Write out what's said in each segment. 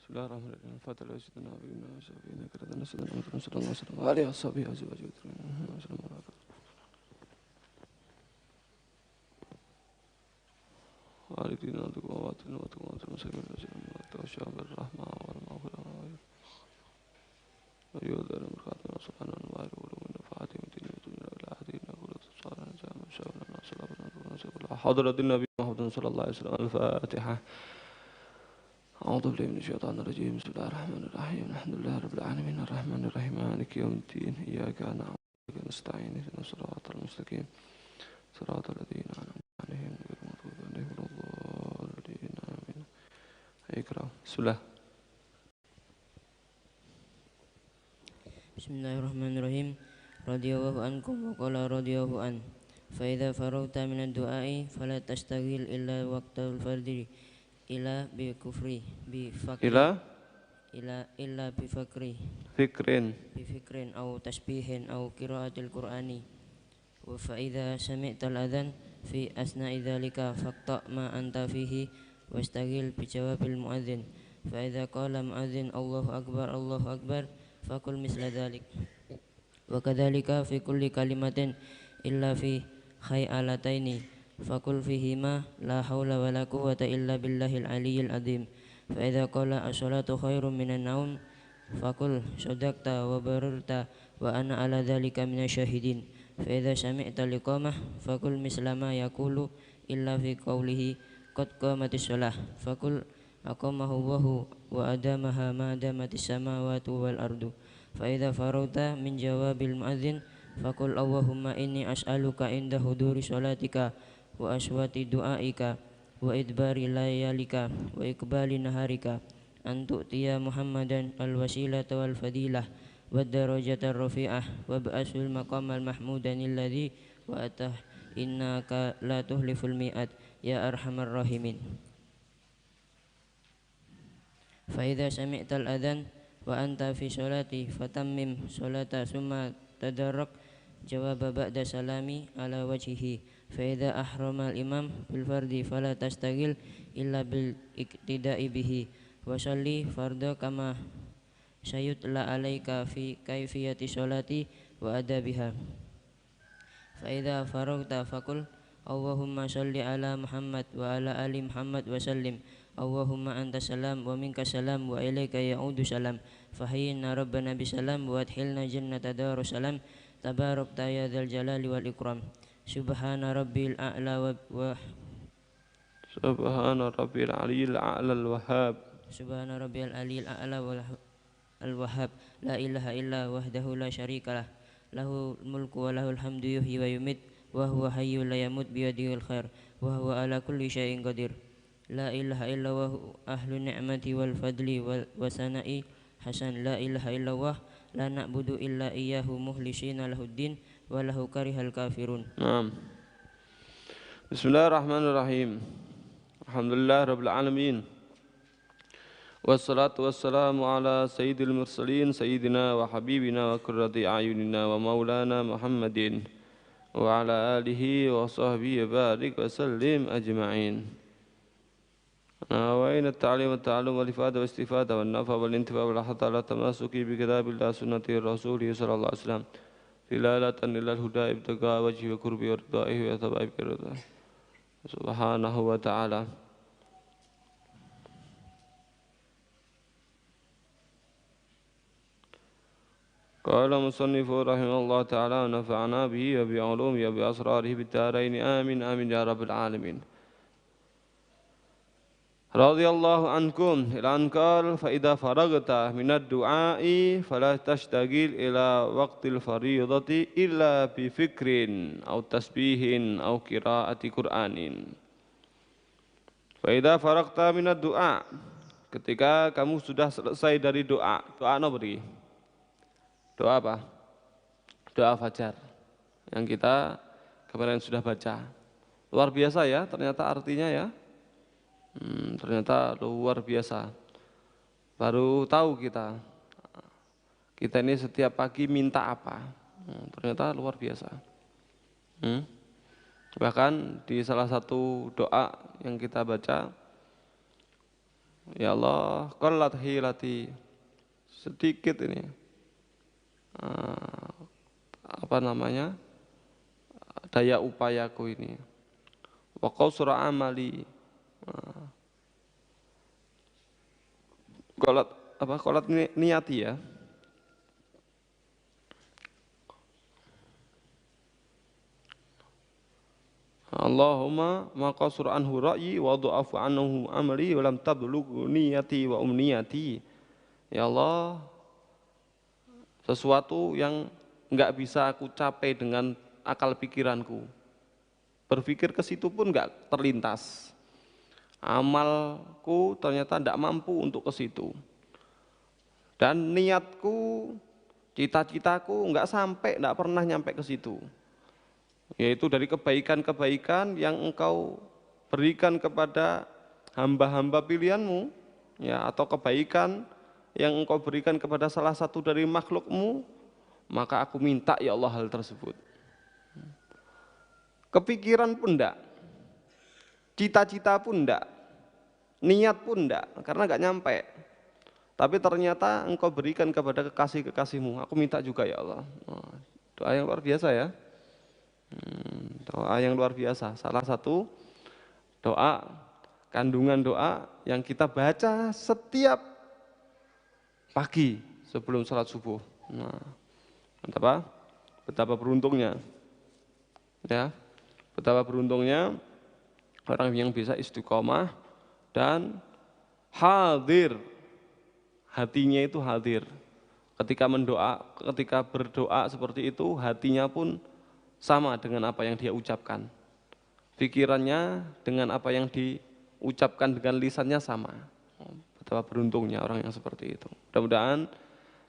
Bismillahirrahmanirrahim. Fatiha sayyidina wa bina syafiina karadana sayyidina Muhammad sallallahu alaihi wasallam. Wa alihi washabihi azwajihi wa والدينا وأمواتنا وأموات المسلمين الذين توفوا بالرحمة والمغفرة ويؤذن بركاتنا سبحانه وتعالى ولمن نفعته من دين ودنيا إلى أحدنا كل صالح جامع شاورنا صلى حضرة النبي محمد صلى الله عليه وسلم. الفاتحة. أعوذ بالله من الشيطان الرجيم. بسم الله الرحمن الرحيم. الحمد لله رب العالمين الرحمن الرحيم مالك يوم الدين إياك نعبد وإياك نستعين اهدنا الصراط المستقيم صراط الذين أنعمت عليهم غير المغضوب عليهم ولا الضالين آمين. اقرأ. بسم الله. Bismillahirrahmanirrahim. Radhiyallahu ankum wa qala radhiyallahu an. Fa idza faragta min ad-du'ai fala tastaghil illa waqtal fardhi ila bi kufri bi fakri illa bi fakri fikrin aw tasbihin aw qiraatil qur'ani. Wa fa idza sami'tal adhan fi asna'i dzalika faqta ma anta fihi wastaghil bi jawabil muadzin. Fa idza qala muadzin Allahu akbar fakul misla dzalik. Wa kadzalika fi kulli kalimatin illa fi khayalataini fakul fihima la haula wala quwwata illa billahil aliyyil azim. Fa idza qala as-salatu khairum minan naum fakul sadaqta wa bararta wa ana ala dzalika minasyahidin. Fa idza sami'ta liqamah fakul mislama yaqulu illa fi qawlihi qad qamatis shalah fakul aqamahu wa adamaha ma damatis samawati wal ardu. Fa idza faragta min jawabil muadzin fakul Allahumma inni as'aluka inda huduri sholatika wa aswati du'aika wa idbari layalika wa iqbali naharika an tu'tiya Muhammadan al-wasilata wal fadilah wa darajata rafi'ah wa ba'asul maqamal mahmudan alladhi wa atah innaka la tuhliful mi'ad ya arhamar rahimin. Fa idza sami'tal adhan wa anta fi sholati fatammim sholata summa tadarrak jawaba ba'da salami ala wajhihi. Fa idza ahrama al-imam bil fardi fala tastaghil illa bil iktida'i bihi wa shalli fardha kama sayutla alaika fi kaifiyati sholati wa adabiha. Fa idza faragta faqul Allahumma shalli ala Muhammad wa ala ali Muhammad wa sallim. Allahumma anta salam wa minka salam wa ilaika ya'udu salam. Fahayyina rabbana bisalam wa adkhilna jannata darussalam. Tabarakta ya dzal jalali wal ikram. Subhana rabbil a'la wa Subhana rabbil aliyil a'la al-wahhab. Subhana rabbil aliyil a'la wal wahhab. La ilaha illa wahdahu la syarikalah. Lahul mulku wa lahul hamdu yuhyi wa yumit wa huwa hayyul la yamut biyadihil khair wa huwa ala kulli syai'in qadir. La ilaha illa wa ahlu ni'mati wal fadli wa sana'i hasan. La ilaha illa wa la na'budu illa iyyahu muhlishina lahuddin wa lahu karihal kafirun. Naam. Bismillahirrahmanirrahim. Alhamdulillah rabbil alamin. Wassalatu wassalamu ala sayyidil mursalin sayyidina wa habibina wa qurrati a'yunina wa maulana Muhammadin wa ala alihi wa sahbihi barik wa sallim ajma'in. وإن التعليم والتعلم والإفادة والاستفادة والنفع والانتفاع والحث على التمسك بكتاب الله سنة رسوله صلى الله عليه وسلم دلالة إلى الهدى ابتغاء وجهه وقربه ورضائه وثوابه رضاه سبحانه وتعالى. قال مصنف رحمه الله تعالى ونفعنا به وبعلومه وبأسراره بالدارين آمين آمين يا رب العالمين. Radhiyallahu ankum ila an qala fa idza faragta minad du'ai fala tashtagil ila waqtil fardhati illa bi fikrin aw tasbihin aw qiraati qur'anin. Fa idza faragta minad du'a, ketika kamu sudah selesai dari doa. Doa apa beri? Doa apa? Doa fajar yang kita kemarin sudah baca. Luar biasa ya ternyata artinya ya. Ternyata luar biasa. Baru tahu kita ini setiap pagi minta apa. Ternyata luar biasa. Bahkan di salah satu doa yang kita baca, Ya Allah, qallat hilati, sedikit ini eh, apa namanya, daya upayaku ini. Wa qasura amali. Qallat apa? Qallat niati ya. Allahumma ma qasura anhu ra'yi wa dha'afu anhu amri wa lam tablugh niyati wa umniyati. Ya Allah, sesuatu yang enggak bisa aku capai dengan akal pikiranku. Berpikir ke situ pun enggak terlintas. Amalku ternyata tidak mampu untuk ke situ. Dan niatku, cita-citaku enggak sampai, enggak pernah nyampe ke situ. Yaitu dari kebaikan-kebaikan yang engkau berikan kepada hamba-hamba pilihanmu, ya, atau kebaikan yang engkau berikan kepada salah satu dari makhlukmu, maka aku minta ya Allah hal tersebut. Kepikiran pun enggak, cita-cita pun enggak, niat pun enggak, karena enggak nyampe. Tapi ternyata engkau berikan kepada kekasih-kekasihmu, aku minta juga ya Allah. Doa yang luar biasa ya. Doa yang luar biasa, salah satu doa, kandungan doa yang kita baca setiap pagi sebelum sholat subuh. Nah, betapa beruntungnya, ya, betapa beruntungnya orang yang bisa istiqomah dan hadir, hatinya itu hadir. Ketika berdoa seperti itu, hatinya pun sama dengan apa yang dia ucapkan. Pikirannya dengan apa yang diucapkan dengan lisannya sama. Betapa beruntungnya orang yang seperti itu. Mudah-mudahan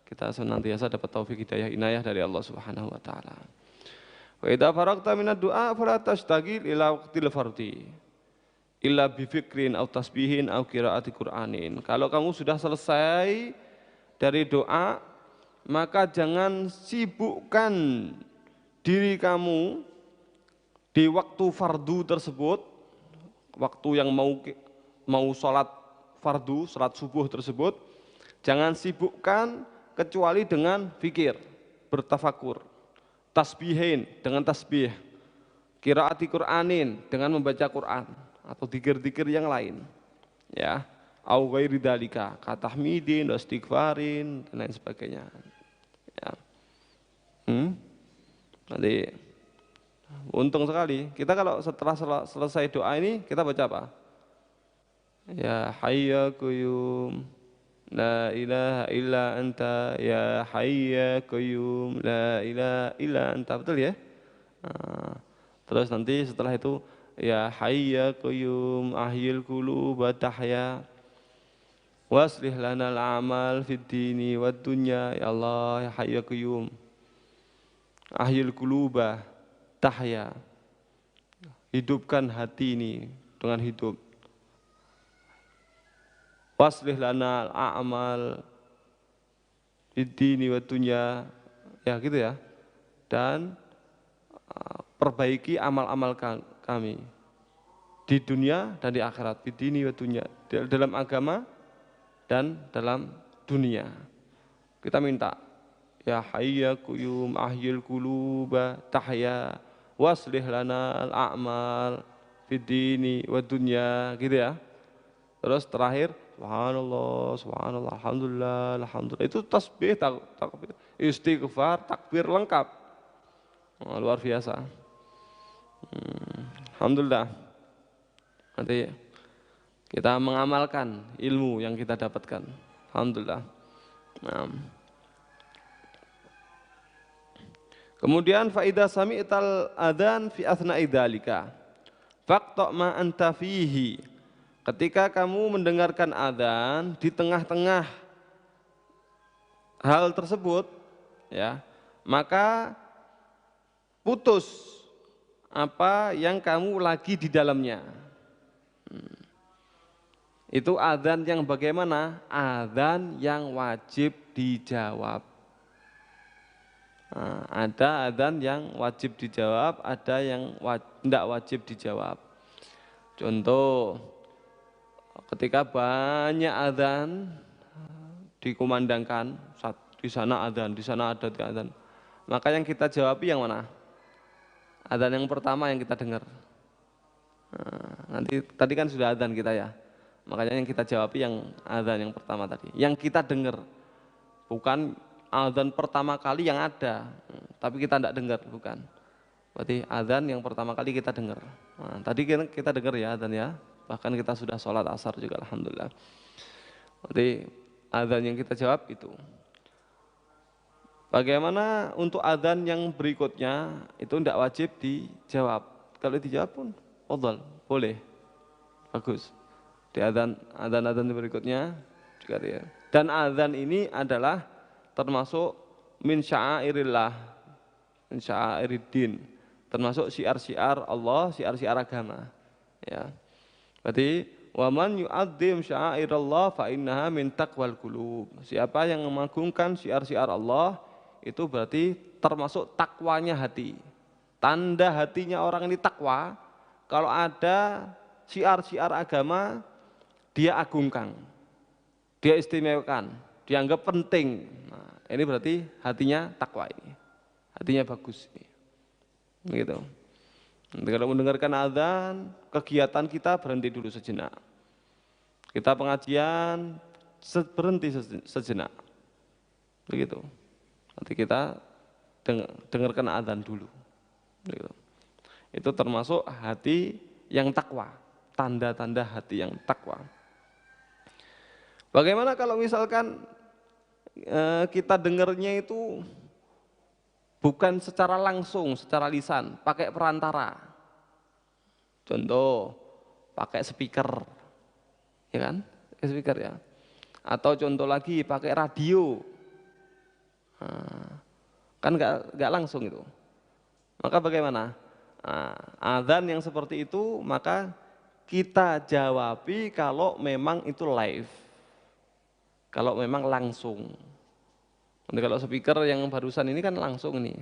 kita senantiasa dapat taufik hidayah inayah dari Allah Subhanahu wa taala. Wa idza faragta minad du'a fala tashtagil ila waqtil fardhi illa bi fikrin aw tasbihin aw qiraati Qur'anin. Kalau kamu sudah selesai dari doa, maka jangan sibukkan diri kamu di waktu fardu tersebut, waktu yang mau sholat fardu, sholat subuh tersebut, jangan sibukkan kecuali dengan fikir, bertafakur, tasbihin dengan tasbih, qiraati Qur'anin dengan membaca Quran atau dzikir-dzikir yang lain, ya, au ghairi dzalika, katahmidin, istighfarin dan lain sebagainya. Ya. Nanti untung sekali kita kalau setelah selesai doa ini kita baca apa? Ya Hayy ya Qayyum la ilaha illa anta, ya Hayy ya Qayyum la ilaha illa anta, betul ya? Nah, terus nanti setelah itu ya Hayy ya Qayyum ahyil quluba tahya waslih lana al-amal fid dini wad dunya, ya Allah ya Hayy ya Qayyum ahyil quluba tahya, hidupkan hati ini dengan hidup. Waslih lana al-a'mal fid dini wad dunya, ya gitu ya. Dan perbaiki amal-amal kami di dunia dan di akhirat, fid dini wad dunya, dalam agama dan dalam dunia. Kita minta ya Hayy ya Qayyum ahyil quluba tahya waslih lana al-a'mal fid dini wad dunya, gitu ya. Terus terakhir subhanallah, subhanallah, alhamdulillah, alhamdulillah. Itu tasbih, takbir, istighfar, takbir lengkap. Luar biasa. Alhamdulillah. Nanti kita mengamalkan ilmu yang kita dapatkan. Alhamdulillah. Nah. Kemudian faidah sami'tal adzan fi athna'i dzalika faqta' ma anta fihi. Ketika kamu mendengarkan adzan di tengah-tengah hal tersebut, ya, maka putus apa yang kamu lagi di dalamnya. Itu adzan yang bagaimana? Adzan yang wajib dijawab. Nah, ada adzan yang wajib dijawab, ada yang tidak wajib dijawab. Contoh, Ketika banyak adzan dikumandangkan, di sana adzan, di sana ada adzan. Maka yang kita jawabi yang mana? Adzan yang pertama yang kita dengar. Nanti tadi kan sudah adzan kita ya. Makanya yang kita jawabi yang adzan yang pertama tadi. Yang kita dengar. Bukan adzan pertama kali yang ada, tapi kita tidak dengar, bukan. Berarti adzan yang pertama kali kita dengar. Nah, tadi kita dengar ya adzan ya. Bahkan kita sudah sholat asar juga alhamdulillah. Berarti adzan yang kita jawab itu. Bagaimana untuk adzan yang berikutnya itu tidak wajib dijawab. Kalau dijawab pun fadhal, boleh. Bagus. Di adzan berikutnya juga dia. Dan adzan ini adalah termasuk min sya'airillah, min sya'airiddin, termasuk syiar-syiar Allah, syiar-syiar agama. Ya. Berarti wa man yu'azzim sya'airallah fa innaha min taqwal qulub. Siapa yang mengagungkan syiar-syiar Allah itu berarti termasuk takwanya hati. Tanda hatinya orang ini takwa kalau ada syiar-syiar agama dia agungkan, dia istimewakan, dianggap penting. Nah, ini berarti hatinya takwa ini, hatinya bagus ini. Begitu. Nanti kalau mendengarkan azan, kegiatan kita berhenti dulu sejenak. Kita pengajian berhenti sejenak. Begitu. Nanti kita dengarkan azan dulu. Begitu. Itu termasuk hati yang takwa, tanda-tanda hati yang takwa. Bagaimana kalau misalkan kita dengarnya itu bukan secara langsung, secara lisan, pakai perantara. Contoh, pakai speaker, ya kan? Speaker ya. Atau contoh lagi, pakai radio. Nah, kan nggak langsung itu. Maka bagaimana? Nah, adzan yang seperti itu, maka kita jawabi kalau memang itu live. Kalau memang langsung. Nanti kalau speaker yang barusan ini kan langsung ini.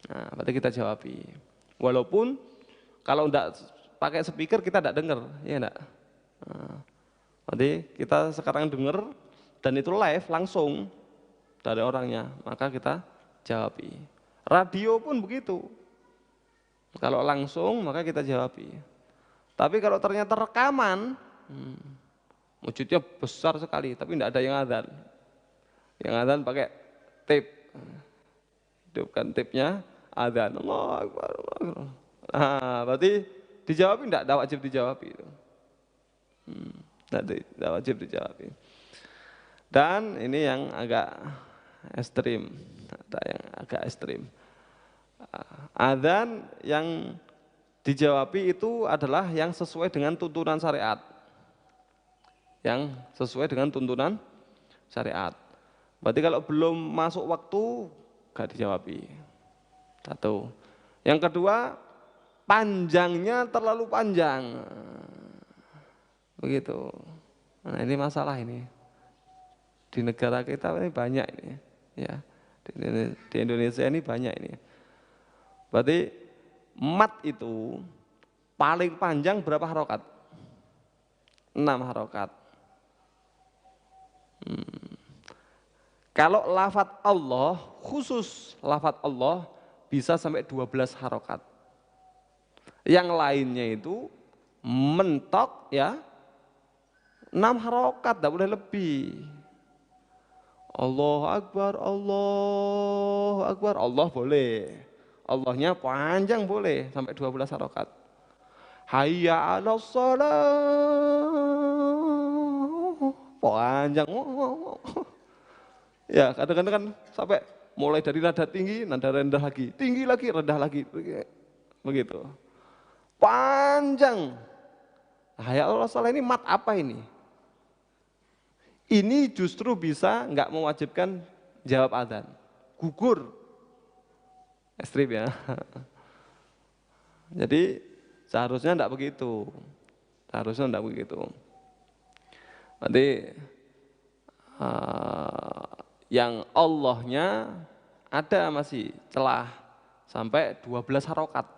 Nah, berarti kita jawabi. Walaupun kalau enggak pakai speaker kita enggak dengar, ya enggak? Nah, berarti kita sekarang dengar dan itu live langsung dari orangnya, maka kita jawabi. Radio pun begitu. Kalau langsung maka kita jawabi. Tapi kalau ternyata rekaman, wujudnya besar sekali, tapi tidak ada yang adzan. Yang adzan pakai tape, hidupkan tape-nya, adzan. Nah, berarti dijawab tidak wajib dijawab itu. Tidak wajib dijawab. Dan ini yang agak ekstrim, ada yang agak ekstrim. Adzan yang dijawabi itu adalah yang sesuai dengan tuntunan syariat. Yang sesuai dengan tuntunan syariat. Berarti kalau belum masuk waktu, gak dijawabi. Satu. Yang kedua, panjangnya terlalu panjang. Begitu. Nah, ini masalah ini. Di negara kita ini banyak ini. Ya. Di Indonesia ini banyak ini. Berarti mat itu paling panjang berapa harokat? 6 harokat. Kalau lafadz Allah, khusus lafadz Allah bisa sampai 12 harokat. Yang lainnya itu mentok ya 6 harokat, tidak boleh lebih. Allahu Akbar, Allahu Akbar, Allah boleh. Allahnya panjang boleh sampai 12 harokat. Hayya 'alas shalah, panjang. Ya kadang-kadang kan sampai mulai dari nada tinggi, nada rendah lagi, tinggi lagi, rendah lagi, begitu. Panjang. Hayya 'alas shalah ini mat apa ini? Ini justru bisa nggak mewajibkan jawab adzan, gugur, ekstrim ya. Jadi seharusnya enggak begitu, seharusnya enggak begitu. Nanti yang Allahnya ada masih celah sampai 12 harokat.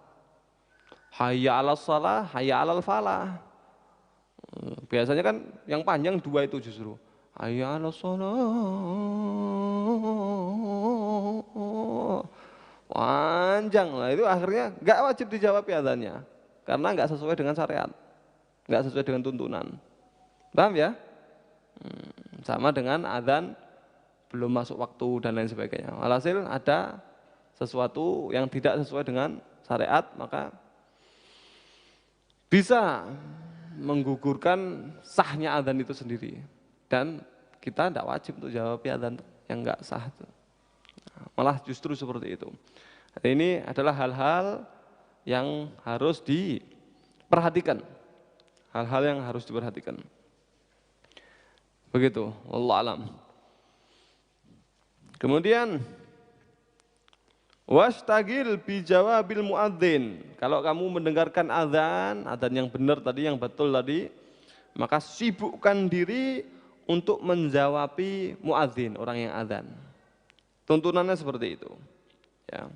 Hayya 'alas shalah, hayya 'alal falah. Biasanya kan yang panjang dua itu justru. Hayya 'alas shalah. Panjang lah itu akhirnya nggak wajib dijawab adzannya karena nggak sesuai dengan syariat, nggak sesuai dengan tuntunan. Paham ya? Sama dengan adzan belum masuk waktu dan lain sebagainya. Alhasil ada sesuatu yang tidak sesuai dengan syariat maka bisa menggugurkan sahnya adzan itu sendiri dan kita tidak wajib untuk jawab adzan yang nggak sah itu. Malah justru seperti itu. Ini adalah hal-hal yang harus diperhatikan, hal-hal yang harus diperhatikan. Begitu, wallahu alam. Kemudian wastagil bi jawabil muadzin. Kalau kamu mendengarkan adzan yang benar tadi, yang betul tadi, maka sibukkan diri untuk menjawabi muadzin, orang yang adzan. Tuntunannya seperti itu. Ya.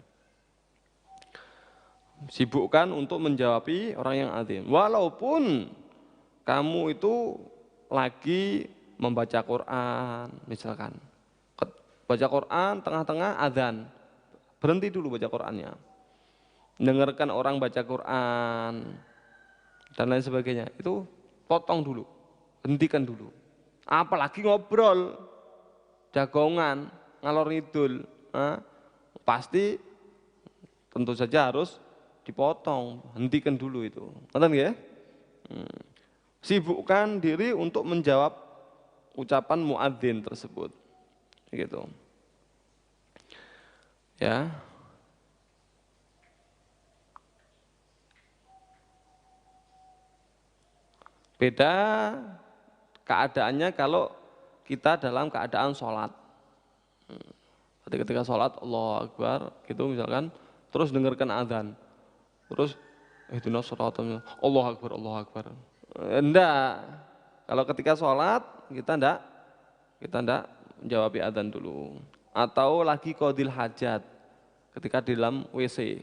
Sibukkan untuk menjawabi orang yang adzan. Walaupun kamu itu lagi membaca Quran, misalkan. Baca Quran tengah-tengah adzan. Berhenti dulu baca Qurannya. Dengarkan orang baca Quran dan lain sebagainya. Itu potong dulu. Hentikan dulu. Apalagi ngobrol, jagongan, ngalor ngidul. Pasti tentu saja harus dipotong. Hentikan dulu itu. Ngerti ya? Sibukkan diri untuk menjawab ucapan muadzin tersebut. Gitu. Ya. Beda keadaannya kalau kita dalam keadaan sholat. Ketika sholat Allahu Akbar gitu misalkan, terus dengarkan adzan, terus ihdinas shiratal Allahu Akbar, Allahu Akbar. Enggak. Kalau ketika sholat kita enggak menjawab adzan dulu. Atau lagi qadil hajat ketika di dalam WC,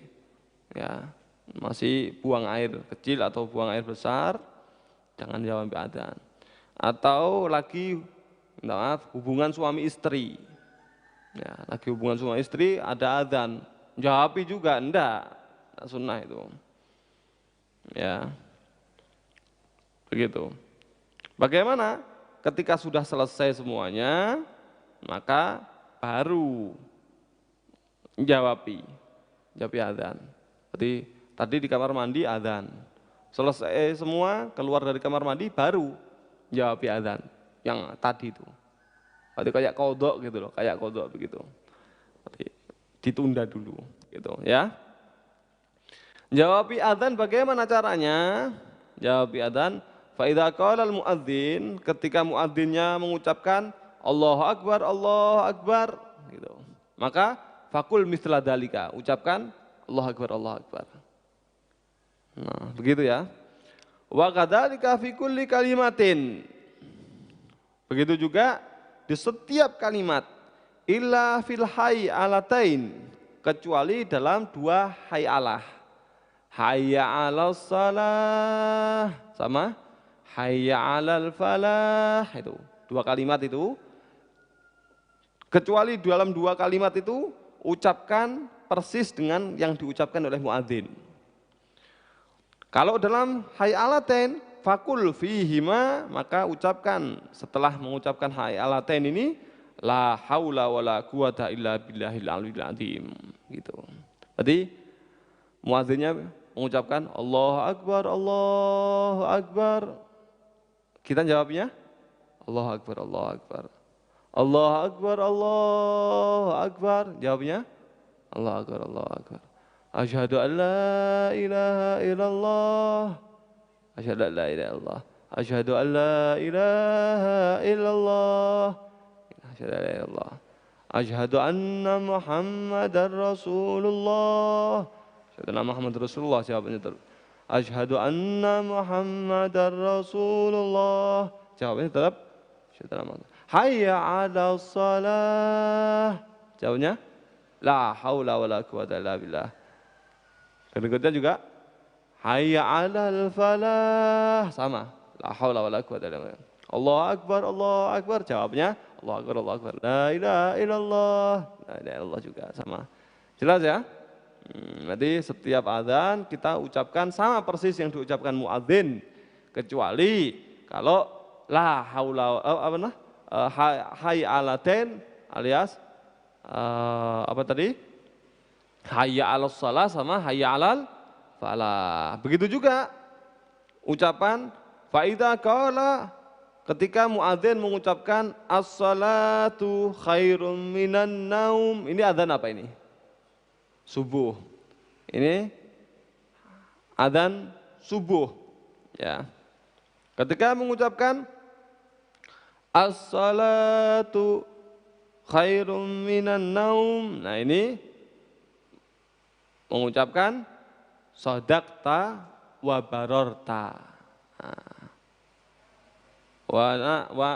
ya masih buang air kecil atau buang air besar, jangan jawab adzan. Atau lagi hubungan suami istri, ya lagi hubungan suami istri ada adzan, jawab juga enggak sunnah itu, ya begitu. Bagaimana ketika sudah selesai semuanya maka baru jawab adzan. Jadi tadi di kamar mandi adzan, selesai semua keluar dari kamar mandi baru jawab adzan yang tadi itu. Berarti kayak qodok gitu loh, kayak qodok begitu. Berarti ditunda dulu gitu ya. Jawab adzan bagaimana caranya? Jawab adzan fa idza qala al muadzin, ketika muadzinnya mengucapkan Allahu Akbar gitu. Maka fakul misla dalika, ucapkan Allahu Akbar, Allahu Akbar. Nah, begitu ya. Wa kadzalika fi kulli kalimatin. Begitu juga di setiap kalimat illa fil hayy alatain, kecuali dalam dua hayyalah. Hayya 'alas shalah sama hayya 'alal falah, itu. Dua kalimat itu. Kecuali dalam dua kalimat itu ucapkan persis dengan yang diucapkan oleh muadzin. Kalau dalam hayya 'alatain fakul fihima, maka ucapkan setelah mengucapkan hayya 'alatain ini la haula wala quwata illa billahil aliyil azim gitu. Jadi muadzinnya mengucapkan Allahu Akbar, Allahu Akbar. Kita jawabnya Allahu Akbar, Allahu Akbar. Allahu Akbar, Allahu Akbar. Jawabnya Allahu Akbar, Allahu Akbar. Asyhadu an la ilaha illallah. Asyhadu an la ilaha illallah. Asyhadu an la ilaha illallah. Asyhadu an la ilaha illallah. Asyhadu anna Muhammadar Rasulullah. Asyhadu anna Muhammadar Rasulullah. Jawabannya terus. Asyhadu anna Muhammadar Rasulullah. Jawabannya tetap asyhadu anna Muhammadar. Hayya 'alas shalah. Jawabnya la haula wala quwata illa billah. Berikutnya juga hayya 'alal falah, sama La haula wala quwwata illa billah. Allahu akbar, Allahu akbar. Jawabnya Allahu akbar, Allahu akbar. La ilaha illallah. La ilaha illallah juga sama. Jelas ya? Berarti setiap azan kita ucapkan sama persis yang diucapkan muadzin, kecuali kalau la haula apa nah? Hayya 'alatain alias apa tadi? Hayya 'alas shalah sama hayya 'alal falah. Begitu juga ucapan faida qala ketika muadzin mengucapkan as-salatu khairum minan naum. Ini adzan apa ini? Subuh. Ini adzan subuh ya. Ketika mengucapkan as-salatu khairum minan naum. Nah, ini mengucapkan shadaqta wa bararta. Wa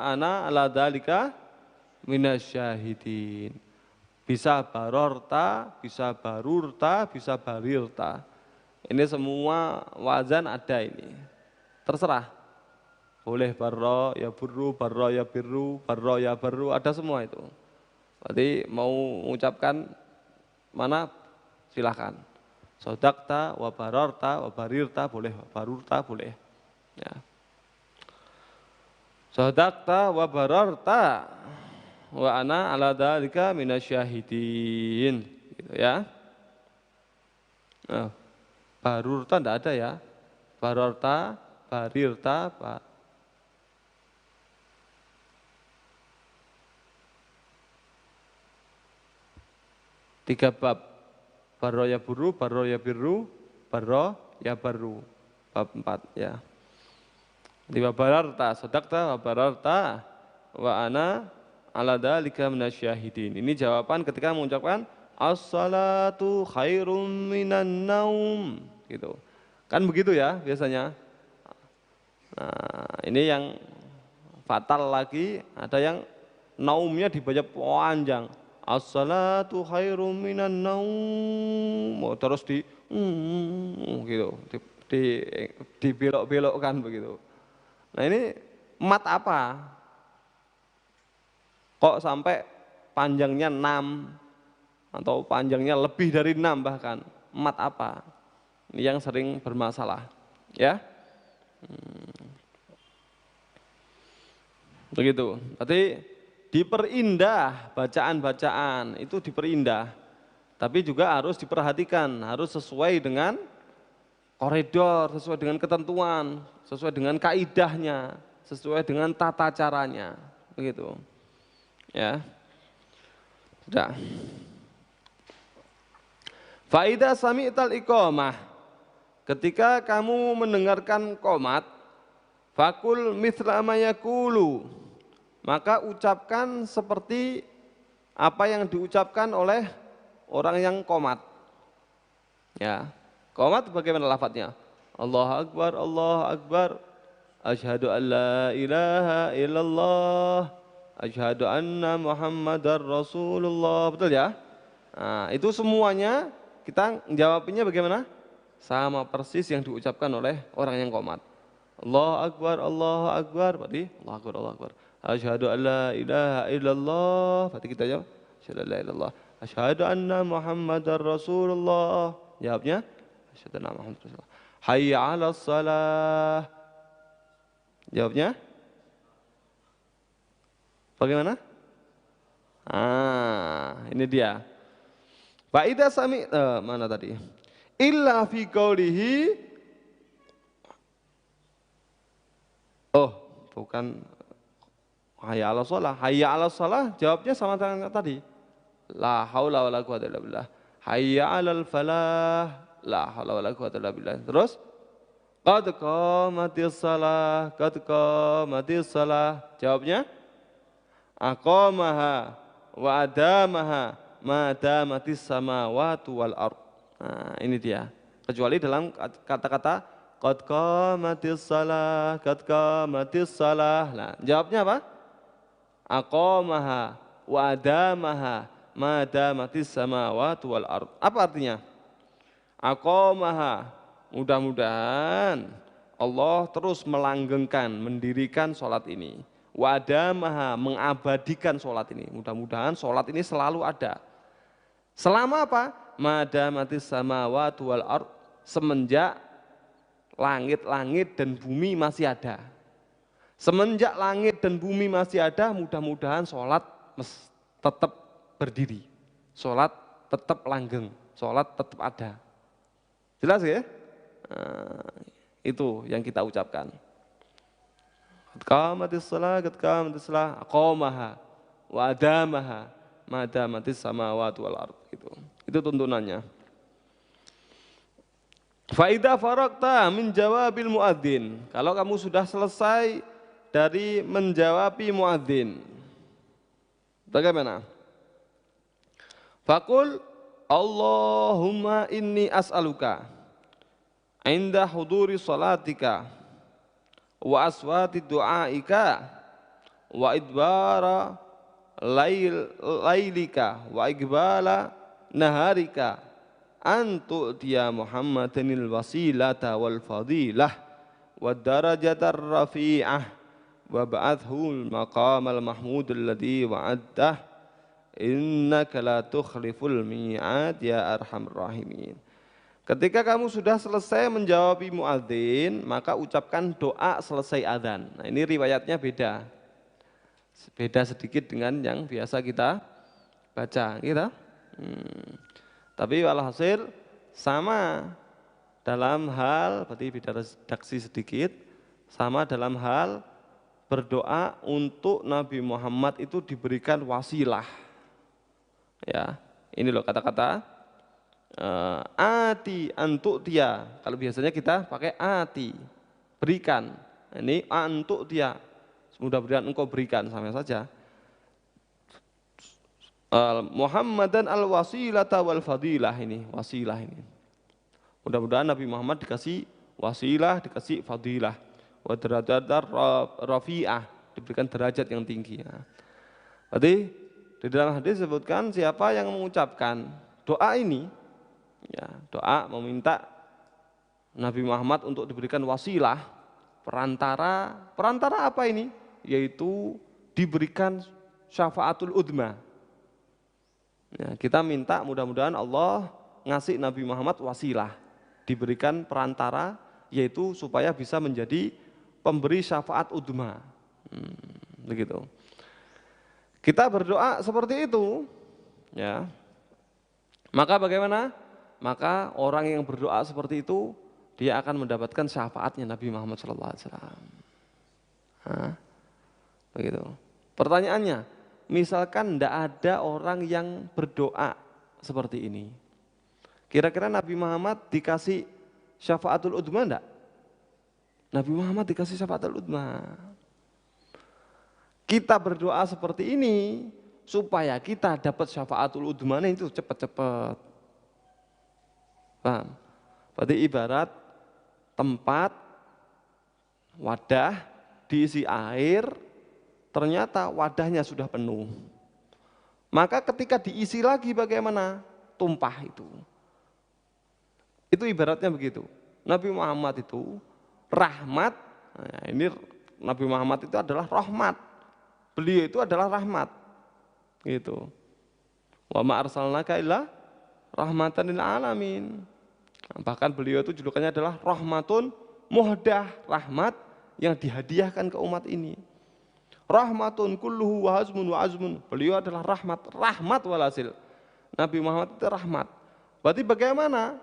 ana ala dzalika minasyahidin. Bisa barorta, bisa barurta, bisa barirta. Ini semua wazan ada ini. Terserah. Boleh barro ya burru, barro ya birru, barro ya barru, ada semua itu. Berarti mau mengucapkan mana silahkan. Sodakta, wa barorta, wa barirta boleh, wa barurta boleh. Ya. Sodakta wa barorta. Wa ana ala dzalika minasyahidin gitu ya. Nah, barurta enggak ada ya. Barorta, barirta, tiga bab. Barro ya buru, barro ya biru, barro ya baru. Bab 4 ya. Wa bararta, sodakta wa bararta wa ana ala dzalika minasyahidin. Ini jawaban ketika mengucapkan as-salatu khairum minan naum gitu. Kan begitu ya biasanya. Nah, ini yang fatal lagi, ada yang naumnya dibaca panjang. As-salatu khairum minan naum. Terus gitu, dibelok-belokkan begitu. Nah, ini mat apa? Kok sampai panjangnya 6 atau panjangnya lebih dari 6 bahkan. Mat apa? Ini yang sering bermasalah. Ya. Begitu. Berarti diperindah bacaan-bacaan, itu diperindah. Tapi juga harus diperhatikan, harus sesuai dengan koridor, sesuai dengan ketentuan, sesuai dengan kaidahnya, sesuai dengan tata caranya. Begitu. Ya, sudah. Faida sami'tal iqamah. Ketika kamu mendengarkan qomat, fakul mithla ma yaqulu. Maka ucapkan seperti apa yang diucapkan oleh orang yang qomat. Ya, qomat bagaimana lafadznya? Allahu akbar, Allahu akbar. Asyhadu an la ilaha illallah. Asyhadu anna Muhammadar Rasulullah. Betul ya? Nah, itu semuanya kita jawabnya bagaimana? Sama persis yang diucapkan oleh orang yang qomat. Allahu akbar, Allahu akbar. Berarti Allahu akbar, Allahu akbar. Asyhadu an la ilaha illallah. Berarti kita jawab asyhadu an la ilaha illallah. Asyhadu anna Muhammadar Rasulullah. Jawabnya asyhadu anna Muhammadar Rasulullah. Hayya 'alas shalah. Jawabnya bagaimana? Ini dia. Faida sami mana tadi? Illa fi qaulihi. Oh, bukan hayya 'alas shalah. Hayya 'alas shalah jawabnya sama dengan tadi. La haula wala quwwata illa billah. Hayya 'alal falah. La haula wala quwwata illa billah. Terus qad qamatis shalah, qad qamatis shalah. Jawabnya aqamaha wa adamaha ma damatis samawati wal ard. Nah, ini dia. Kecuali dalam kata-kata qad qamatis shalah, qad qamatis shalah. Nah, jawabnya apa? Aqamaha wa adamaha ma damatis samawati wal ard. Apa artinya? Aqamaha, mudah-mudahan Allah terus melanggengkan, mendirikan sholat ini. Wadamaha, mengabadikan sholat ini. Mudah-mudahan sholat ini selalu ada. Selama apa? Madamatis samawati wal ard, semenjak langit-langit dan bumi masih ada. Semenjak langit dan bumi masih ada, mudah-mudahan sholat tetap berdiri. Sholat tetap langgeng, sholat tetap ada. Jelas ya? Itu yang kita ucapkan. Qamatis shalah, qamatis shalah, aqamaha wa adamaha madamatis samawati wal ard. Itu tuntunannya. Faida faraqta min jawabil muadzin. Kalau kamu sudah selesai dari menjawabi muadzin, bagaimana? Faqul Allahumma inni as'aluka inda huduri salatika wa aswati du'aika wa idbara lailika wa iqbala naharika antu dia Muhammadanil wasilata wal fadilah wa darajatar rafi'ah wa ba'athul maqamal mahmud alladhi wa'addah innaka la tukhliful mi'ad ya arhamar rahimin. Ketika kamu sudah selesai menjawab muadzin, maka ucapkan doa selesai adzan. Nah, ini riwayatnya beda. Beda sedikit dengan yang biasa kita baca, gitu. Tapi walhasil sama dalam hal, berarti beda redaksi sedikit, sama dalam hal berdoa untuk Nabi Muhammad itu diberikan wasilah. Ya, ini loh kata-kata ati antuk dia. Kalau biasanya kita pakai ati, berikan. Ini antuk dia. Mudah-mudahan engkau berikan, sama saja. Muhammadan al wasilata wal fadilah, ini wasilah ini. Mudah-mudahan Nabi Muhammad dikasih wasilah, dikasih fadilah. Wa darajatar rafi'ah, diberikan derajat yang tinggi. Ya. Berarti di dalam hadis disebutkan siapa yang mengucapkan doa ini, ya, doa meminta Nabi Muhammad untuk diberikan wasilah, perantara apa ini? Yaitu diberikan syafaatul udma. Ya, kita minta mudah-mudahan Allah ngasih Nabi Muhammad wasilah, diberikan perantara, yaitu supaya bisa menjadi pemberi syafaat udma. Begitu. Kita berdoa seperti itu, ya. Maka bagaimana? Maka orang yang berdoa seperti itu dia akan mendapatkan syafaatnya Nabi Muhammad SAW. Begitu. Pertanyaannya, misalkan tidak ada orang yang berdoa seperti ini, kira-kira Nabi Muhammad dikasih syafaatul udma enggak? Nabi Muhammad dikasih syafaatul udma. Kita berdoa seperti ini supaya kita dapat syafaatul udma itu cepat-cepat. Paham? Berarti ibarat tempat wadah diisi air, ternyata wadahnya sudah penuh. Maka ketika diisi lagi bagaimana? Tumpah itu. Itu ibaratnya begitu. Nabi Muhammad itu rahmat. Nah, ini Nabi Muhammad itu adalah rahmat. Beliau itu adalah rahmat. Gitu. Wa ma arsalnaka illa rahmatan lil alamin. Bahkan beliau itu julukannya adalah rahmatun muhdah, rahmat yang dihadiahkan ke umat ini. Rahmatun kulluhu wa azmun. Beliau adalah rahmat walhasil. Nabi Muhammad itu rahmat. Berarti bagaimana?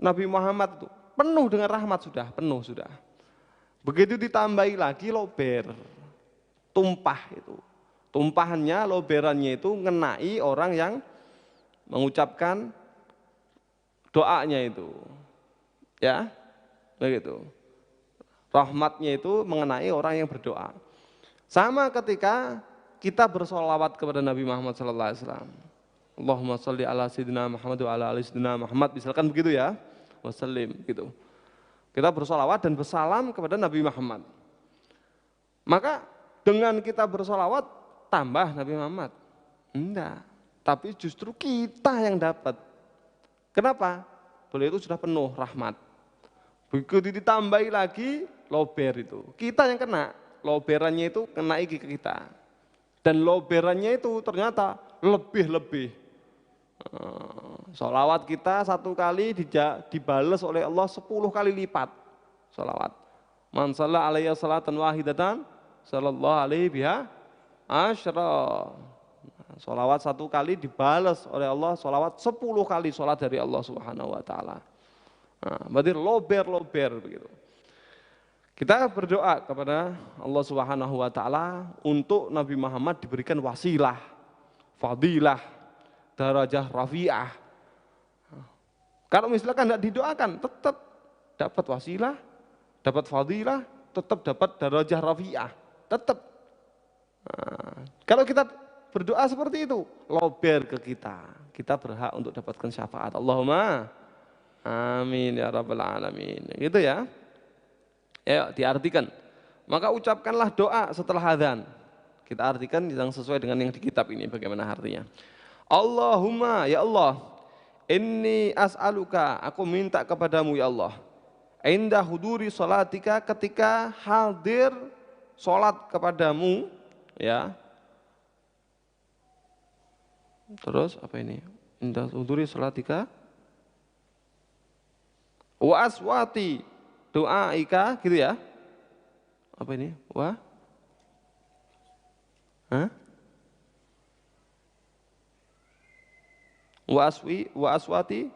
Nabi Muhammad itu penuh dengan rahmat, penuh sudah. Begitu ditambahi lagi lober, tumpah itu. Tumpahannya, loberannya itu ngenai orang yang mengucapkan doanya itu. Ya, begitu. Rahmatnya itu mengenai orang yang berdoa. Sama ketika kita bersolawat kepada Nabi Muhammad SAW. Allahumma sholli ala sayyidina Muhammad wa ala ali sayyidina Muhammad, misalkan begitu ya. Wassalim, gitu. Kita bersolawat dan bersalam kepada Nabi Muhammad. Maka dengan kita bersolawat tambah Nabi Muhammad? Enggak, tapi justru kita yang dapat. Kenapa? Beliau itu sudah penuh rahmat. Begitu ditambahi lagi, lober itu. Kita yang kena, loberannya itu kena iki ke kita. Dan loberannya itu ternyata lebih-lebih. Sholawat kita satu kali dibales oleh Allah 10 kali lipat. Sholawat. Man shalla alaiya salatan wahidatan, sallallahu alaihi biha asyra. Sholawat satu kali dibales oleh Allah, sholawat 10 kali sholat dari Allah Subhanahu wa ta'ala. Nah, berarti lober-lober begitu. Kita berdoa kepada Allah Subhanahu wa ta'ala untuk Nabi Muhammad diberikan wasilah, fadilah, darajah rafi'ah. Kalau misalkan tidak didoakan, tetap dapat wasilah, dapat fadilah, tetap dapat darajah rafi'ah, tetap. Nah, kalau kita berdoa seperti itu, lober ke kita berhak untuk dapatkan syafaat. Allahumma amin ya rabbal alamin. Gitu ya. Ya, diartikan. Maka ucapkanlah doa setelah adzan. Kita artikan yang sesuai dengan yang di kitab ini bagaimana artinya. Allahumma ya Allah, inni as'aluka, aku minta kepadamu ya Allah. Inda huduri sholatika, ketika hadir sholat kepadamu, ya. Terus apa ini? Inda huduri sholatika wa aswati doaika, gitu ya. Apa ini? Wa? Hah? Wa aswati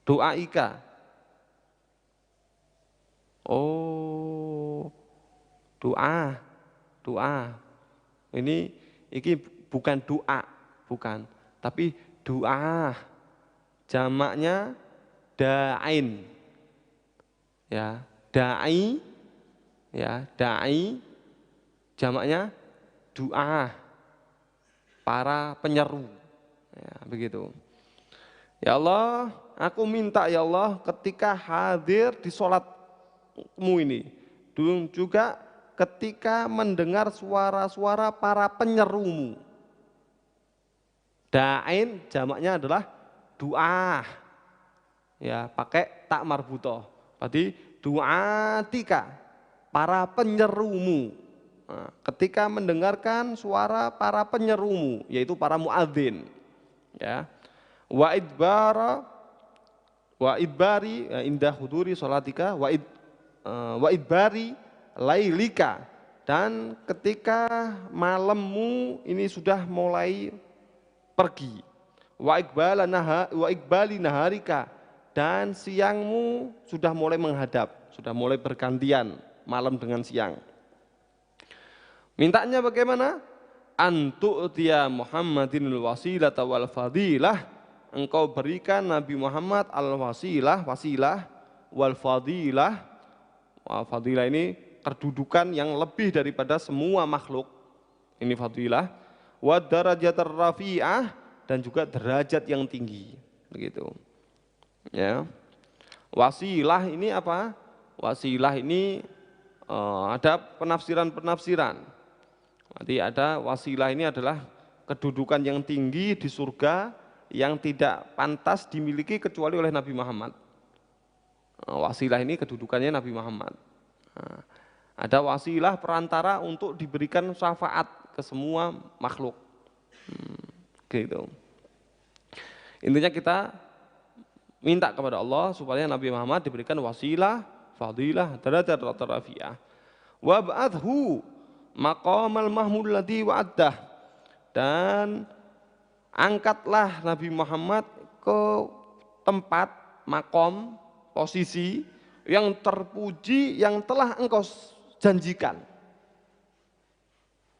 doaika. Oh, doa. Ini bukan doa, bukan, tapi doa. Jamaknya da'in. Ya, da'i, ya, da'i jamaknya doa, para penyeru, ya, begitu. Ya Allah, aku minta ya Allah ketika hadir di sholatmu ini, dan juga ketika mendengar suara-suara para penyerumu. Da'in jamaknya adalah doa, ya, pakai tak marbutoh. Berarti duatika, para penyerumu. Nah, ketika mendengarkan suara para penyerumu, yaitu para muadzin, ya. Wa idbari indah huduri sholatika wa idbari lailika, dan ketika malammu ini sudah mulai pergi. Wa iqbali naharika, dan siangmu sudah mulai menghadap, sudah mulai bergantian malam dengan siang. Mintanya bagaimana? Antu'tiya Muhammadinul wasilata wal fadilah, engkau berikan Nabi Muhammad al-wasilah, wasilah, wal fadilah. Fadilah ini kedudukan yang lebih daripada semua makhluk. Ini fadilah. Wa darajatar rafi'ah, dan juga derajat yang tinggi. Begitu. Ya. Wasilah ini apa? Wasilah ini ada penafsiran-penafsiran. Nanti ada wasilah ini adalah kedudukan yang tinggi di surga yang tidak pantas dimiliki kecuali oleh Nabi Muhammad. Wasilah ini kedudukannya Nabi Muhammad. Ada wasilah perantara untuk diberikan syafaat ke semua makhluk. Gitu. Intinya kita minta kepada Allah supaya Nabi Muhammad diberikan wasilah, fadilah, darajat rafi'ah. Wa ba'athu maqamal mahmud ladzi wa'addah, dan angkatlah Nabi Muhammad ke tempat makom, posisi yang terpuji yang telah engkau janjikan.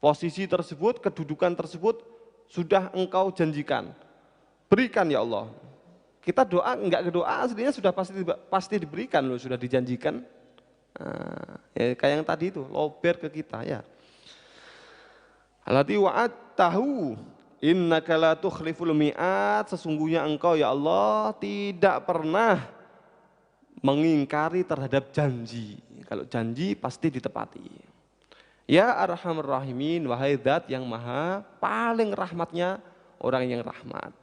Posisi tersebut, kedudukan tersebut sudah engkau janjikan. Berikan ya Allah. Kita doa, enggak doa aslinya sudah pasti diberikan loh, sudah dijanjikan. Ya, kayak yang tadi itu, lober ke kita ya. Allati wa'adtahu innaka la tukhliful mi'at, sesungguhnya engkau ya Allah tidak pernah mengingkari terhadap janji. Kalau janji pasti ditepati. Ya Arhamar Rahimin, wahai Zat yang maha paling rahmatnya orang yang rahmat.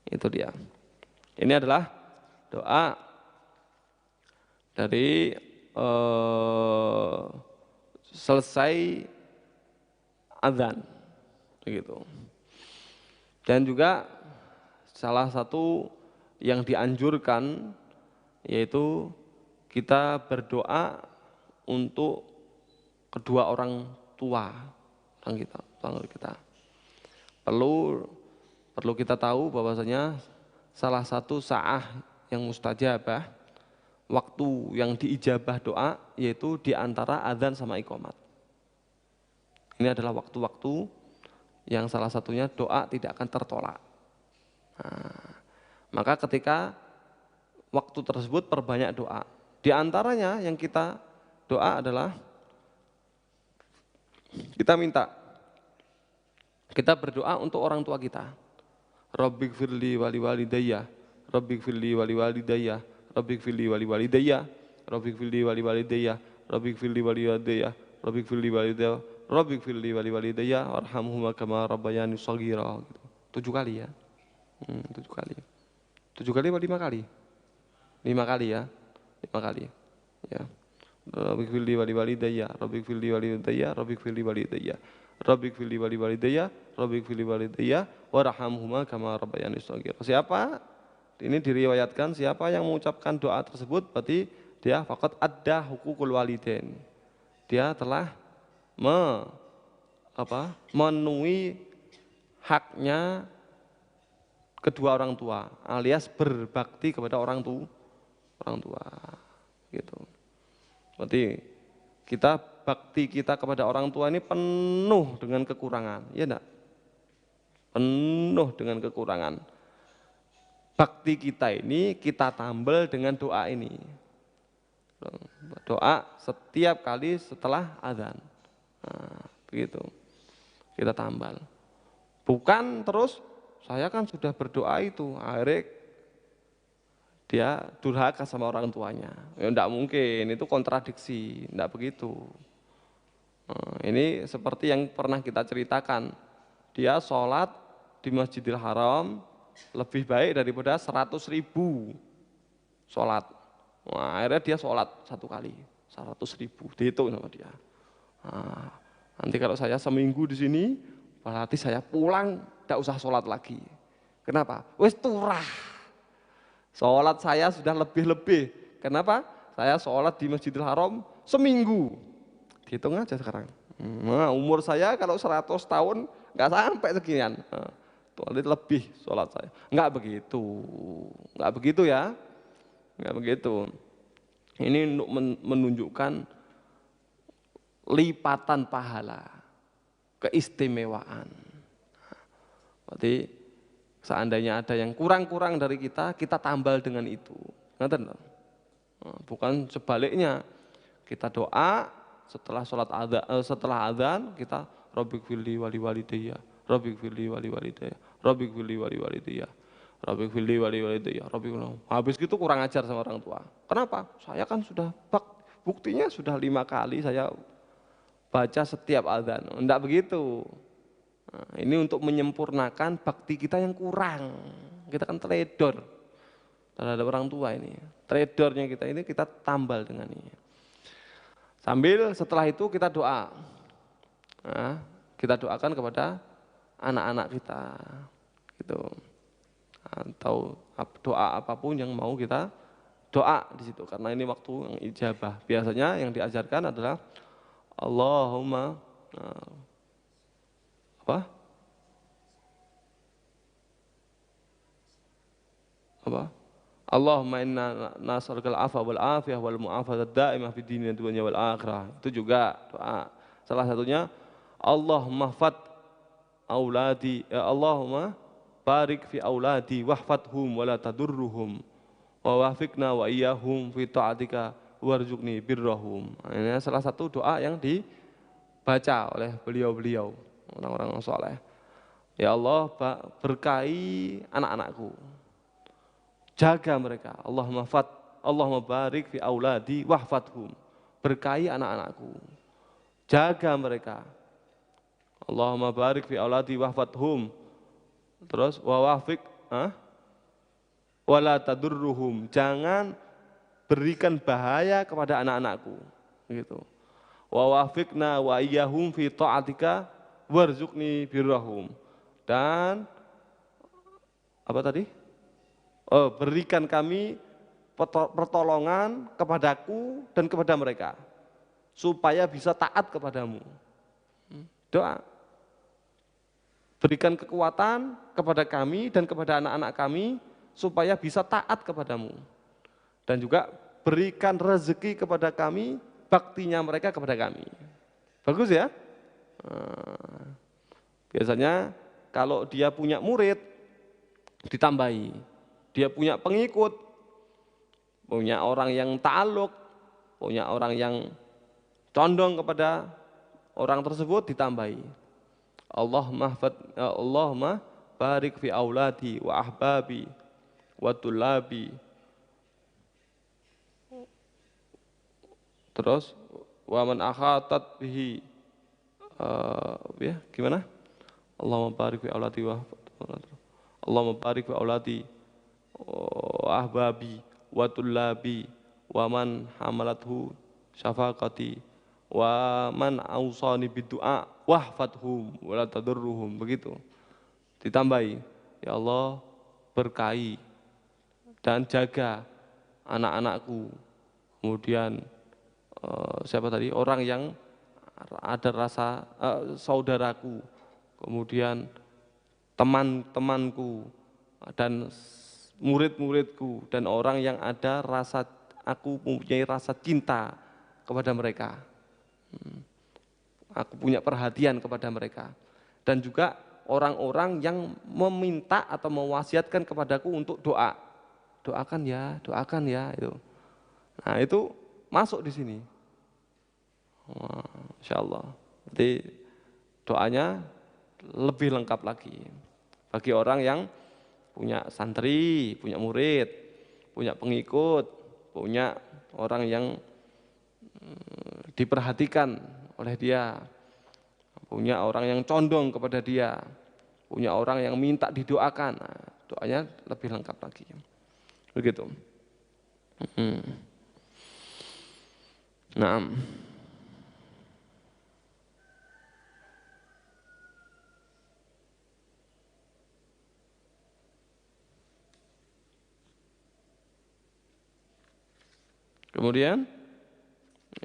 Itu dia. Ini adalah doa dari selesai azan, begitu. Dan juga salah satu yang dianjurkan yaitu kita berdoa untuk kedua orang tua kita. Perlu kita tahu bahwasanya salah satu sa'ah yang mustajabah, waktu yang diijabah doa yaitu di antara azan sama iqamat. Ini adalah waktu-waktu yang salah satunya doa tidak akan tertolak. Nah, maka ketika waktu tersebut perbanyak doa. Di antaranya yang kita doa adalah kita berdoa untuk orang tua kita. Rabbighfirli wali walidayya, Rabbighfirli wali walidayya, Rabbighfirli wali walidayya, Rabbighfirli wali walidayya, Rabbighfirli wali walidayya, Rabbighfirli walidayya, Rabbighfirli wali walidayya, warhamhuma kama rabbayani shaghira. 7 kali ya. 7 kali. 7 kali atau 5 kali? 5 kali ya. 5 kali. Ya. Rabbighfirli wali walidayya, Rabbighfirli wali walidayya, Rabbighfirli walidayya, Rabbighfirli wali walidayya, Rabbighfirli walidayya, warhamhuma kama rabbayani shaghira. Siapa? Ini diriwayatkan siapa yang mengucapkan doa tersebut berarti dia faqad adda hukukul walidain. Dia telah memenuhi haknya kedua orang tua, alias berbakti kepada orang tua gitu. Berarti bakti kita kepada orang tua ini penuh dengan kekurangan, ya enggak? Penuh dengan kekurangan. Bakti kita ini kita tambal dengan doa ini. Doa setiap kali setelah azan. Nah, begitu. Kita tambal. Bukan terus saya kan sudah berdoa itu, akhirnya dia durhaka sama orang tuanya. Ya enggak mungkin, itu kontradiksi, enggak begitu. Nah, ini seperti yang pernah kita ceritakan. Dia sholat di Masjidil Haram lebih baik daripada 100.000 sholat. Nah, akhirnya dia sholat 1 kali, 100.000, dihitung sama dia. Nah, nanti kalau saya seminggu di sini, berarti saya pulang tidak usah sholat lagi. Kenapa? Wes turah. Sholat saya sudah lebih-lebih. Kenapa? Saya sholat di Masjidil Haram seminggu. Dihitung aja sekarang. Nah, umur saya kalau 100 tahun nggak sampai seginian. Nah, lebih sholat saya. Nggak begitu ya. Nggak begitu. Ini untuk menunjukkan lipatan pahala, keistimewaan. Berarti seandainya ada yang kurang-kurang dari kita tambal dengan itu. Ngerti? Bukan sebaliknya. Kita doa setelah azan kita Rabbighfirli wali walidayya, Rabbighfirli wali walidayya, Rabbighfirli wali walidayya, Rabbighfirli wali walidayya, habis gitu kurang ajar sama orang tua. Kenapa? Saya kan sudah buktinya sudah 5 kali saya baca setiap azan. Enggak begitu. Nah, ini untuk menyempurnakan bakti kita yang kurang. Kita kan teledor terhadap orang tua ini. Teledornya kita ini kita tambal dengan ini. Sambil setelah itu kita doa. Nah, kita doakan kepada anak-anak kita. Gitu. Atau doa apapun yang mau kita doa di situ karena ini waktu yang ijabah. Biasanya yang diajarkan adalah Allahumma Allahumma inna nas'alukal afwa wal afiyah wal mu'afadat daimah fid dunya wal akhirah. Itu juga doa. Salah satunya Allahumma fat auladi, ya Allahumma barik fi auladi wahfadhum wa la tadurruhum wa wafiqna wa iyyahum fi ta'atika warzuqni birrahum. Ini salah satu doa yang dibaca oleh beliau-beliau orang-orang saleh. Ya Allah, berkahi anak-anakku. Jaga mereka. Allahumma barik fi auladi wahfadhum. Berkahi anak-anakku. Jaga mereka. Allahumma barik fi auladi wahfadhum. Terus wa wala tadurruhum, jangan berikan bahaya kepada anak-anakku, gitu. Wa wafiqna wa iyyahum fi ta'atika warzuqni birrahum. Dan apa tadi? Berikan kami pertolongan kepadaku dan kepada mereka supaya bisa taat kepadamu. Doa. Berikan kekuatan kepada kami dan kepada anak-anak kami supaya bisa taat kepadamu. Dan juga berikan rezeki kepada kami, baktinya mereka kepada kami. Bagus ya? Biasanya kalau dia punya murid, ditambahi. Dia punya pengikut, punya orang yang ta'aluk, punya orang yang condong kepada orang tersebut, ditambahi. Allahumma barik fi auladi wa ahbabi wa tulabi. Terus wa man akhatat bihi, ya gimana? Allahumma barik fi auladi wa Allahumma barik fi auladi wa ahbabi wa tulabi wa man hamalathu syafaqati wa man ausani bidu'a wahfathum wala tadurruhum, begitu. Ditambahi, ya Allah berkahi dan jaga anak-anakku. Kemudian siapa tadi? Orang yang ada rasa saudaraku. Kemudian teman-temanku dan murid-muridku dan orang yang ada rasa, aku mempunyai rasa cinta kepada mereka. Aku punya perhatian kepada mereka. Dan juga orang-orang yang meminta atau mewasiatkan kepadaku untuk doa. Doakan ya itu. Nah, itu masuk di sini. Insyaallah. Jadi doanya lebih lengkap lagi. Bagi orang yang punya santri, punya murid, punya pengikut, punya orang yang diperhatikan oleh dia, punya orang yang condong kepada dia, punya orang yang minta didoakan. Nah, doanya lebih lengkap lagi. Begitu. Nah, kemudian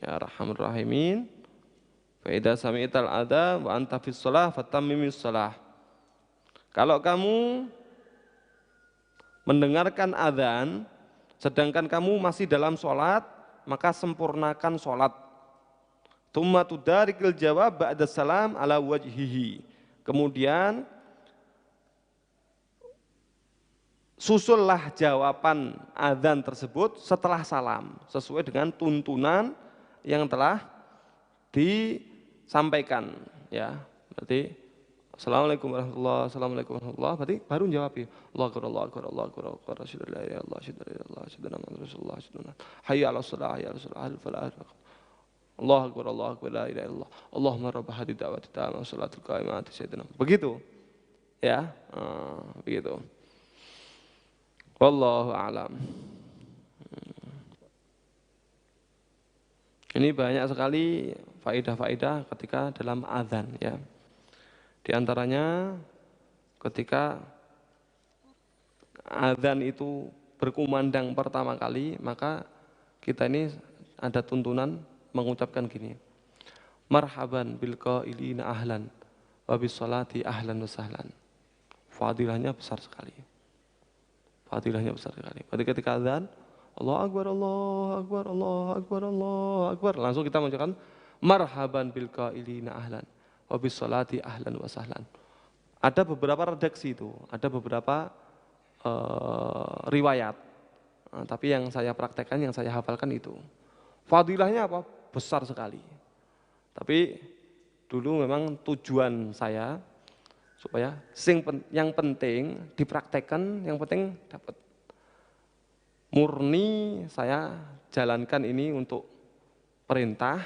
ya Arhamur Rahimin, fa idza sami'tal adza wa anta fis shalah fatammimis shalah. Kalau kamu mendengarkan azan sedangkan kamu masih dalam sholat, maka sempurnakan sholat. Tsumma tudarikil jawab ba'da salam ala wajhihi. Kemudian susullah jawaban azan tersebut setelah salam sesuai dengan tuntunan yang telah disampaikan, ya. Berarti Assalamualaikum warahmatullahi wabarakatuh, Assalamualaikum warahmatullahi wabarakatuh, berarti baru jawab ya. Allahu akbar, Allahu akbar, Allahu akbar, Allahu akbar, asyhadu an la ilaha illallah, asyhadu anna Muhammadar rasulullah, asyhadu anna hayya 'alas shalah, hayya 'alas shalah, al falah. Allahu akbar, Allahu akbar, la ilaha illallah. Allahumma rabb hadhihi da'wati tammah wa salatul qa'imati sayyidina. Begitu. Ya, begitu. Wallahu a'lam. Ini banyak sekali faedah-faedah ketika dalam azan, ya. Di antaranya ketika azan itu berkumandang pertama kali, maka kita ini ada tuntunan mengucapkan gini. Marhaban bil qailina ahlan wa bis salati ahlan wa sahlan. Fadilahnya besar sekali. Fadilahnya besar sekali. Pada ketika azan, Allahu akbar, Allahu akbar, Allahu akbar, Allahu akbar, langsung kita mengucapkan marhaban bil qailina ahlan wa bis salati ahlan wa sahlan. Ada beberapa redaksi itu, ada beberapa riwayat. Nah, tapi yang saya praktekkan, yang saya hafalkan itu. Fadilahnya apa? Besar sekali. Tapi dulu memang tujuan saya supaya yang penting dipraktekkan, yang penting dapat. Murni saya jalankan ini untuk perintah,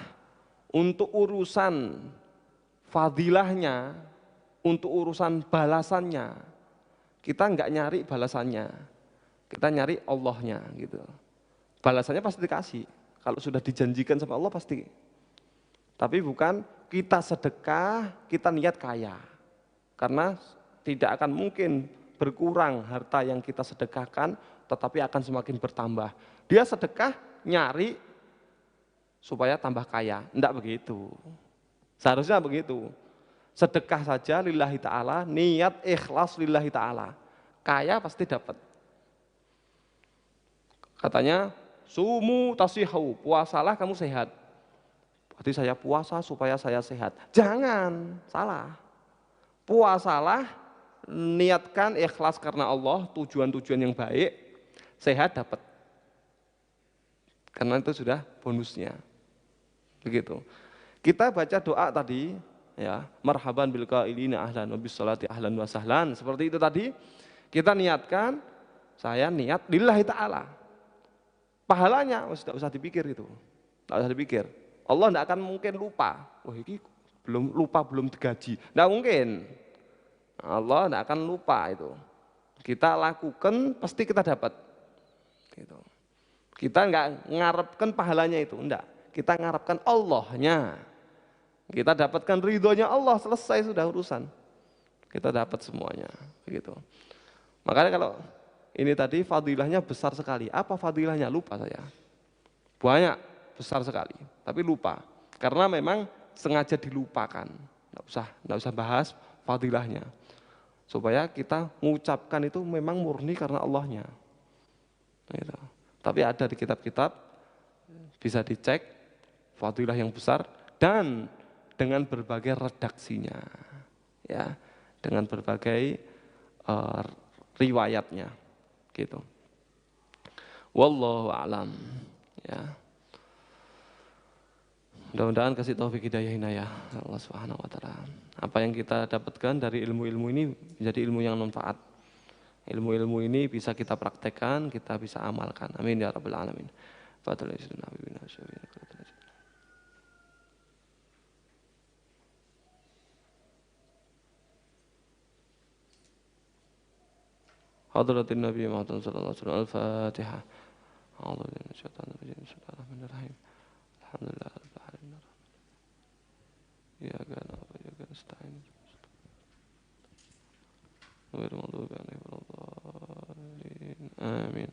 untuk urusan fadilahnya, untuk urusan balasannya. Kita enggak nyari balasannya, Kita nyari Allahnya gitu. Balasannya pasti dikasih. Kalau sudah dijanjikan sama Allah pasti. Tapi bukan kita sedekah, kita niat kaya. Karena tidak akan mungkin berkurang harta yang kita sedekahkan, tetapi akan semakin bertambah. Dia sedekah nyari supaya tambah kaya. Enggak begitu. Seharusnya begitu. Sedekah saja lillahi ta'ala, niat ikhlas lillahi ta'ala. Kaya pasti dapat. Katanya, sumu tasihu, puasalah kamu sehat. Berarti saya puasa supaya saya sehat. Jangan, salah. Puasalah, niatkan ikhlas karena Allah, tujuan-tujuan yang baik, sehat dapat. Karena itu sudah bonusnya. Begitu. Kita baca doa tadi, ya, marhaban bil qailina ahlan wa bis salati ahlan wa sahlan. Seperti itu tadi, kita niatkan, saya niat lillahi ta'ala. Pahalanya tidak usah dipikir itu, tidak usah dipikir. Allah tidak akan mungkin lupa. Wah ini belum lupa, belum digaji. Tidak mungkin. Allah tidak akan lupa itu. Kita lakukan pasti kita dapat. Gitu. Kita nggak ngarepkan pahalanya itu, enggak. Kita ngarepkan Allahnya. Kita dapatkan ridhonya Allah, selesai sudah urusan. Kita dapat semuanya. Begitu. Makanya kalau ini tadi fadilahnya besar sekali. Apa fadilahnya? Lupa saya. Banyak, besar sekali. Tapi lupa. Karena memang sengaja dilupakan. Nggak usah bahas fadilahnya. Supaya kita mengucapkan itu memang murni karena Allahnya. Gitu. Tapi ada di kitab-kitab, bisa dicek fadilah yang besar dan dengan berbagai redaksinya. Ya, dengan berbagai riwayatnya. Gitu. Wallahu a'lam. Ya. Mudah-mudahan kasih taufik hidayah inayah Allah Subhanahu wa taala. Apa yang kita dapatkan dari ilmu-ilmu ini menjadi ilmu yang manfaat. Ilmu-ilmu ini bisa kita praktekkan, kita bisa amalkan. Amin ya rabbal alamin. Fadhil Nabi bin حضرة النبي محمد صلى الله عليه وسلم الفاتحة أعوذ بالله من الشيطان الرجيم بسم الله الرحمن الرحيم الحمد لله رب العالمين إياك نعبد وإياك نستعين غير المغضوب عليهم ولا الضالين آمين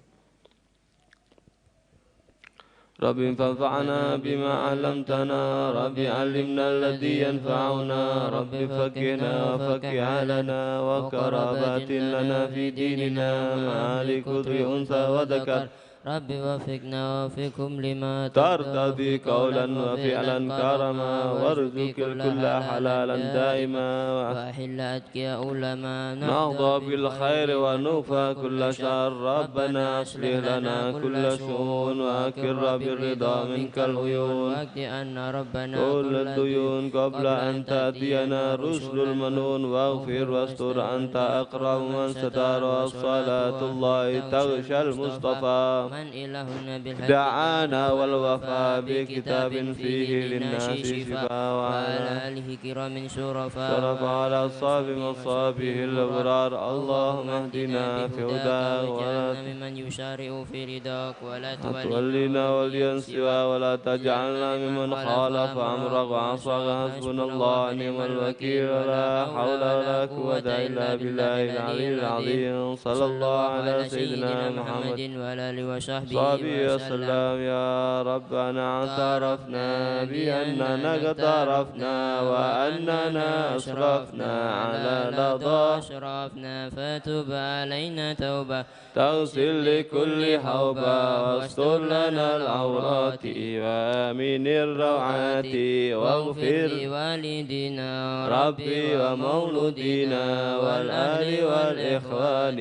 رب فانفعنا بما علمتنا رب علمنا الذي ينفعنا رب فقهنا وفقه علنا وقرابات لنا في ديننا مع لكل أنثى وذكر رب وفقنا وفقهم لما ترتضي قولا وفعلا كرما وارزق الكل حلالا دائما وأحل أتقياء لما نهضى بالخير ونوفى كل شر ربنا أصلح لنا كل شؤون وأكر بالرضا منك العيون واقض عنا ربنا كل الديون قبل أن تأتينا رسل المنون واغفر واستر أنت أقرب من ستار والصلاة الله تغشى المصطفى من إلهنا بالحق دعانا والوفاء بكتاب فيه للناس شفاء وعلى آله كرام شرفاء شرف على الصاب مصابه الأبرار اللهم اهدنا في هداك ولا ممن يشارع في رضاك ولا تولنا وليا سوى ولا تجعلنا ممن خالف أمرك وعصاك حسبنا الله ونعم الوكيل ولا حول ولا قوة إلا بالله العلي العظيم صلى الله على سيدنا محمد وعلى آله وصحبه وسلم يا ربنا اعترفنا بأننا اقترفنا وأننا أسرفنا على لظى أشرفنا فتب علينا توبة تغسل لكل حوبة واستر لنا العورات وآمن الروعات واغفر لوالدنا ربي ومولودينا والآل والإخوان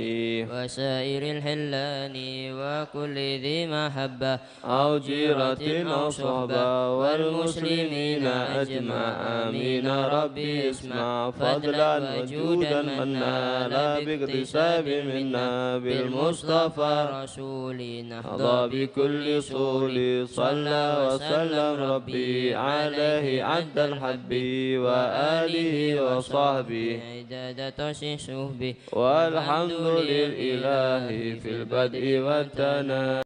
وسائر الحلان وكل كل ذي محبة أو جيرة أو صحبة والمسلمين أجمع آمين ربي اسمع فضلا وجودا منا لا باكتساب منا بالمصطفى رسولي نحظى بكل صول صلى وسلم ربي عليه عد الحب وآله وصحبه عداد تصحبه والحمد لله في البدء والثناء.